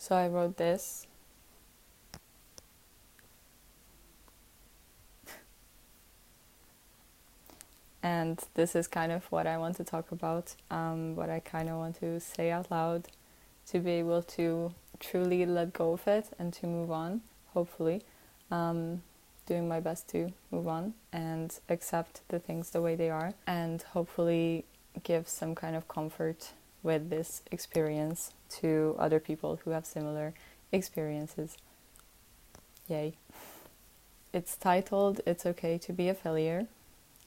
So I wrote this. And this is kind of what I want to talk about, what I kind of want to say out loud, to be able to truly let go of it and to move on, hopefully. Doing my best to move on and accept the things the way they are, and hopefully give some kind of comfort with this experience to other people who have similar experiences. Yay. It's titled It's Okay to Be a Failure.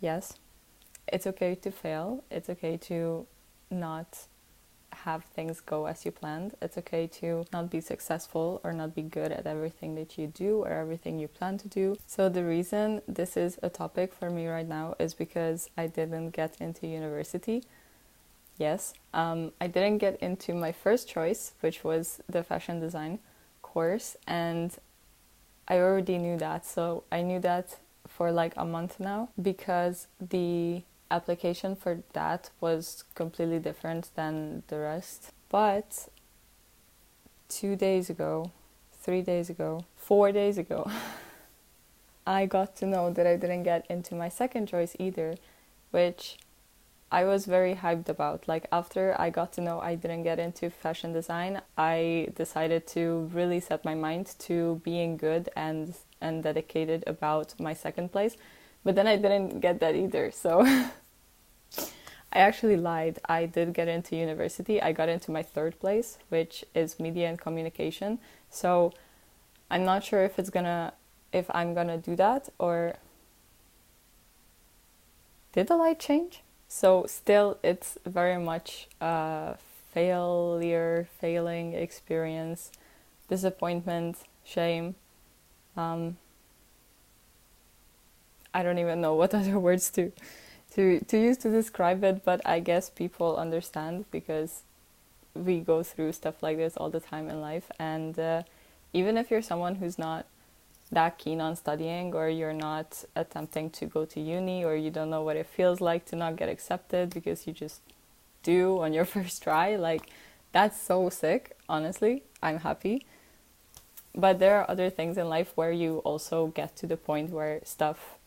Yes, it's okay to fail. It's okay to not have things go as you planned. It's okay to not be successful or not be good at everything that you do or everything you plan to do. So the reason this is a topic for me right now is because I didn't get into university. Yes, I didn't get into my first choice, which was the fashion design course, and I already knew that. So I knew that for like a month now, because the application for that was completely different than the rest. But 2 days ago, 3 days ago, 4 days ago, I got to know that I didn't get into my second choice either, which I was very hyped about. Like, after I got to know I didn't get into fashion design, I decided to really set my mind to being good and dedicated about my second place. But then I didn't get that either, so I actually lied. I did get into university. I got into my third place, which is media and communication. So I'm not sure if I'm gonna do that, or did the light change? So still, it's very much a failing experience, disappointment, shame. I don't even know what other words to use to describe it, but I guess people understand because we go through stuff like this all the time in life. And even if you're someone who's not that keen on studying, or you're not attempting to go to uni, or you don't know what it feels like to not get accepted because you just do on your first try, like, that's so sick. Honestly, I'm happy. But there are other things in life where you also get to the point where stuff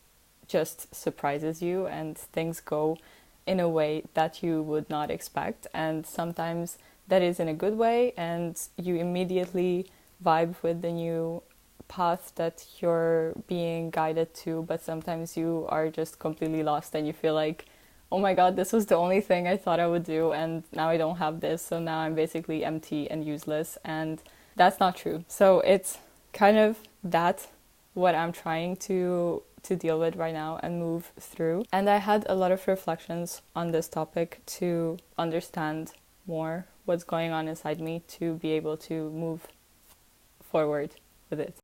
just surprises you and things go in a way that you would not expect, and sometimes that is in a good way and you immediately vibe with the new path that you're being guided to, but sometimes you are just completely lost and you feel like, oh my god, this was the only thing I thought I would do, and now I don't have this, so now I'm basically empty and useless, and that's not true. So it's kind of that what I'm trying to deal with right now and move through. And I had a lot of reflections on this topic to understand more what's going on inside me, to be able to move forward with it.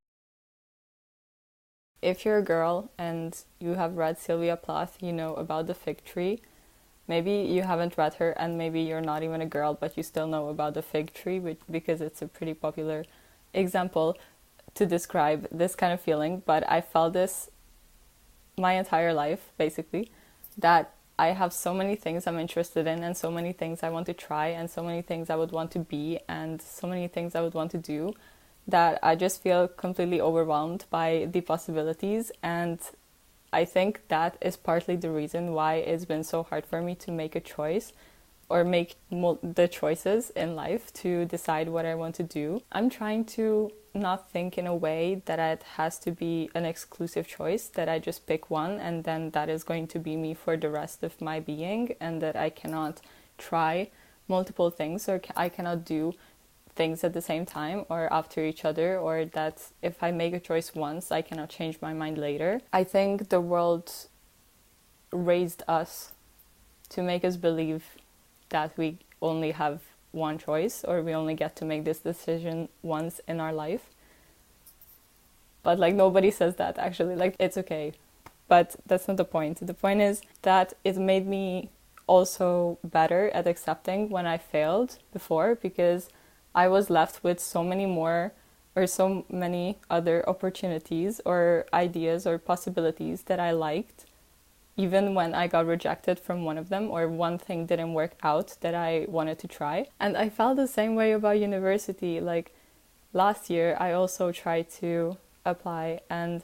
If you're a girl and you have read Sylvia Plath, you know about the fig tree. Maybe you haven't read her, and maybe you're not even a girl, but you still know about the fig tree, because it's a pretty popular example to describe this kind of feeling. But I felt this my entire life, basically, that I have so many things I'm interested in, and so many things I want to try, and so many things I would want to be, and so many things I would want to do, that I just feel completely overwhelmed by the possibilities. And I think that is partly the reason why it's been so hard for me to make a choice, or make the choices in life to decide what I want to do. I'm trying to not think in a way that it has to be an exclusive choice, that I just pick one and then that is going to be me for the rest of my being, and that I cannot try multiple things, or I cannot do things at the same time or after each other, or that if I make a choice once, I cannot change my mind later. I think the world raised us to make us believe that we only have one choice, or we only get to make this decision once in our life. But like, nobody says that actually. Like, it's okay. But that's not the point. The point is that it made me also better at accepting when I failed before, because I was left with so many more, or so many other opportunities or ideas or possibilities that I liked, even when I got rejected from one of them, or one thing didn't work out that I wanted to try. And I felt the same way about university. Like, last year I also tried to apply, and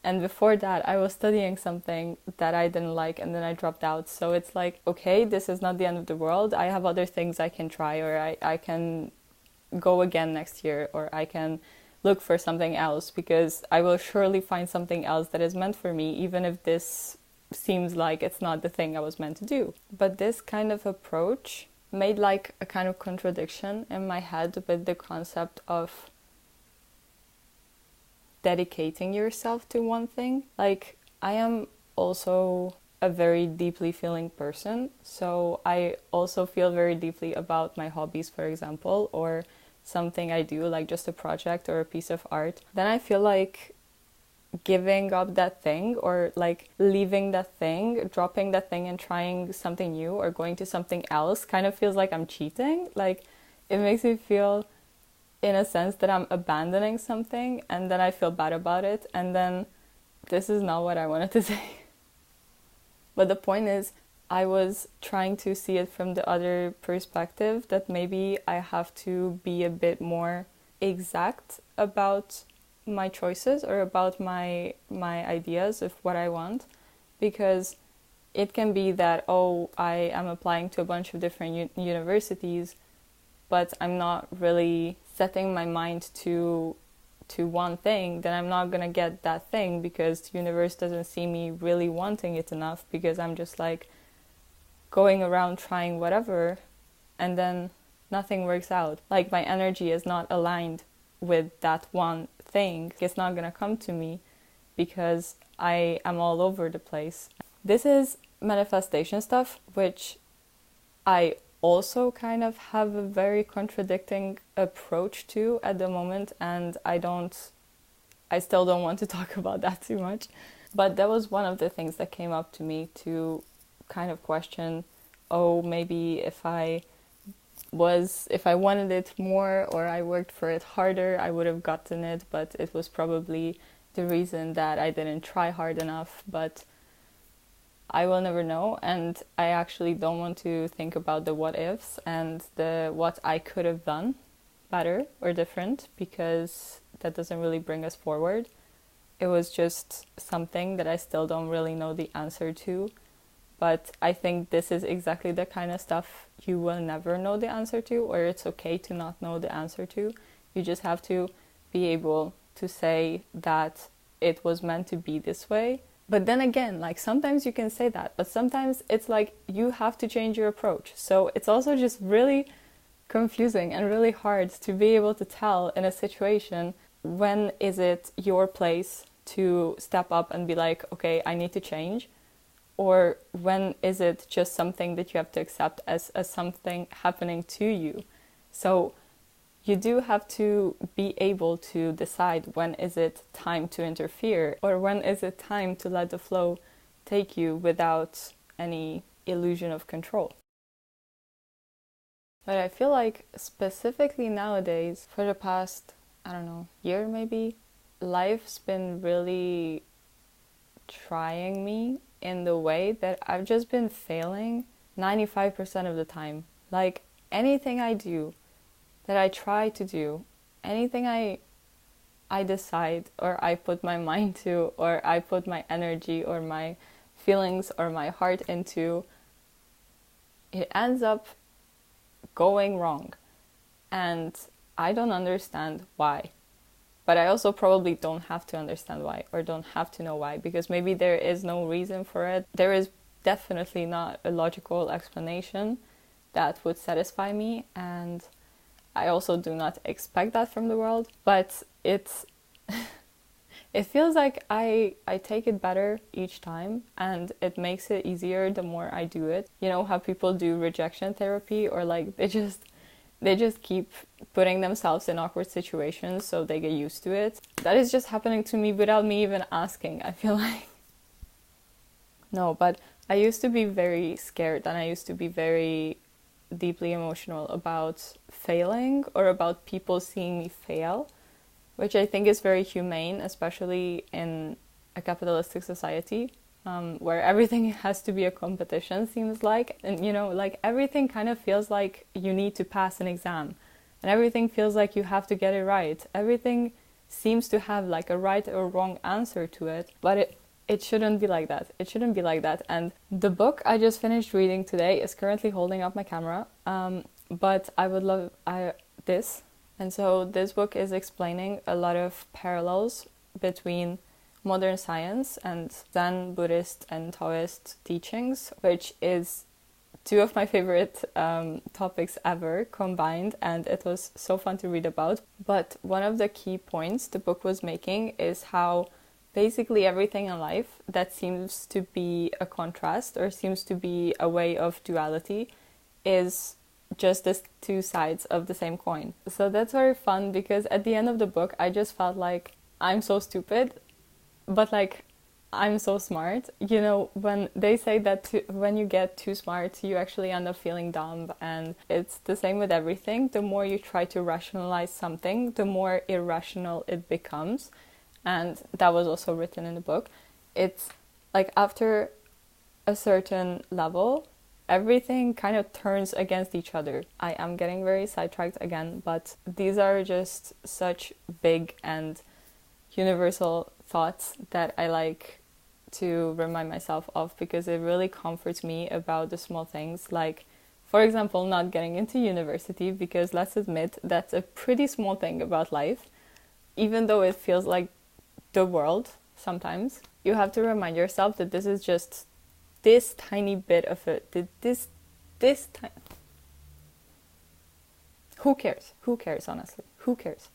before that I was studying something that I didn't like and then I dropped out. So it's like, okay, this is not the end of the world. I have other things I can try, or I can go again next year, or I can look for something else, because I will surely find something else that is meant for me, even if this seems like it's not the thing I was meant to do. But this kind of approach made like a kind of contradiction in my head with the concept of dedicating yourself to one thing. Like, I am also a very deeply feeling person, so I also feel very deeply about my hobbies, for example, or something I do, like just a project or a piece of art. Then I feel like giving up that thing, or like leaving that thing, dropping that thing and trying something new or going to something else kind of feels like I'm cheating. Like, it makes me feel in a sense that I'm abandoning something, and then I feel bad about it, and then this is not what I wanted to say. But the point is, I was trying to see it from the other perspective, that maybe I have to be a bit more exact about my choices, or about my ideas of what I want, because it can be that, oh, I am applying to a bunch of different universities, but I'm not really setting my mind to one thing, then I'm not gonna get that thing, because the universe doesn't see me really wanting it enough, because I'm just like going around trying whatever, and then nothing works out. Like, my energy is not aligned with that one thing. It's not gonna come to me because I am all over the place. This is manifestation stuff, which I also kind of have a very contradicting approach to at the moment, and I still don't want to talk about that too much. But that was one of the things that came up to me to kind of question, oh, maybe if I wanted it more, or I worked for it harder, I would have gotten it, but it was probably the reason that I didn't try hard enough. But I will never know, and I actually don't want to think about the what ifs and the what I could have done better or different, because that doesn't really bring us forward. It was just something that I still don't really know the answer to. But I think this is exactly the kind of stuff you will never know the answer to, or it's okay to not know the answer to. You just have to be able to say that it was meant to be this way. But then again, like, sometimes you can say that, but sometimes it's like you have to change your approach. So it's also just really confusing and really hard to be able to tell in a situation, when is it your place to step up and be like, okay, I need to change, or when is it just something that you have to accept as something happening to you. So you do have to be able to decide, when is it time to interfere, or when is it time to let the flow take you without any illusion of control. But I feel like specifically nowadays, for the past, I don't know, year maybe, life's been really trying me in the way that I've just been failing 95% of the time. Like, anything I do, that I try to do, anything I decide, or I put my mind to, or I put my energy or my feelings or my heart into, it ends up going wrong. And I don't understand why. But I also probably don't have to understand why, or don't have to know why, because maybe there is no reason for it. There is definitely not a logical explanation that would satisfy me, and I also do not expect that from the world. But it's it feels like I take it better each time, and it makes it easier the more I do it. You know how people do rejection therapy, or like they just keep putting themselves in awkward situations so they get used to it. That is just happening to me without me even asking, I feel like. No, but I used to be very scared, and I used to be very deeply emotional about failing, or about people seeing me fail, which I think is very humane, especially in a capitalistic society. Where everything has to be a competition, seems like. And, you know, like, everything kind of feels like you need to pass an exam. and everything feels like you have to get it right. Everything seems to have like a right or wrong answer to it, but it shouldn't be like that. It shouldn't be like that. And the book I just finished reading today is currently holding up my camera, but I would love this. And so this book is explaining a lot of parallels between modern science and Zen, Buddhist and Taoist teachings, which is two of my favorite topics ever combined, and it was so fun to read about. But one of the key points the book was making is how basically everything in life that seems to be a contrast or seems to be a way of duality is just the two sides of the same coin. So that's very fun, because at the end of the book I just felt like I'm so stupid, but like I'm so smart. You know, when they say that when you get too smart, you actually end up feeling dumb. And it's the same with everything. The more you try to rationalize something, the more irrational it becomes. And that was also written in the book. It's like after a certain level, everything kind of turns against each other. I am getting very sidetracked again, but these are just such big and universal thoughts that I like to remind myself of, because it really comforts me about the small things, like for example not getting into university, because let's admit that's a pretty small thing about life, even though it feels like the world sometimes. You have to remind yourself that this is just this tiny bit of it, who cares honestly, who cares?